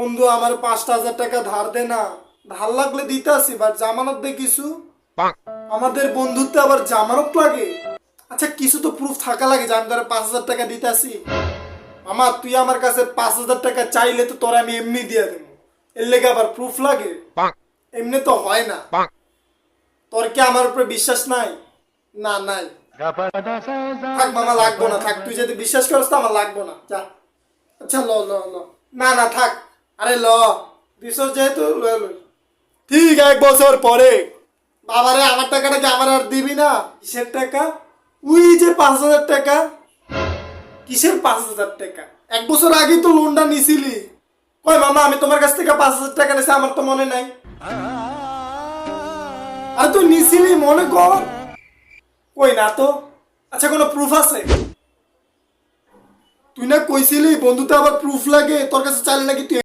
বন্ধু আমার 5,000 টাকা ধার দে না। ধার লাগলে দিতে আসি, বাট জামানত দে কিছু। আমাদের বন্ধুত্বে আবার জামানত লাগে? আচ্ছা কিছু তো প্রুফ থাকা লাগে যে আমি তোরা 5,000 টাকা দিতে আসি। মামা তুই আমার কাছে 5,000 টাকা চাইলে তো তোরা আমি এমনি দিয়ে দেবো, এর লেগে আবার প্রুফ লাগে? এমনি তো হয় না। তোর কি আমার উপরে বিশ্বাস নাই? না নাই। থাক মামা লাগবো না, থাক। তুই যদি বিশ্বাস করিস তো আমার লাগবো না, যা। আচ্ছা ল ল ল। না না থাক। আরে ল, বিশ্বাস যেহেতু লয়ে লই। ঠিক 1 বছর পরে। বাবারে আমার টাকাটা কি আমার আর দিবি না? কিসের টাকা? ওই যে 5,000 টাকা। কিসের 5,000 টাকা? 1 বছর আগেই তো লোনটা নিছিলি। কই মামা আমি তোমার কাছ থেকে 5,000 টাকা নিছি, আমার তো মনে নাই। আরে তুই নিছিলি মনে কর। কই না তো। আচ্ছা কোনো প্রুফ আছে? তুই না কইছিলি বন্ধুতে আবার প্রুফ লাগে, তোর কাছে চাইলে নাকি তুই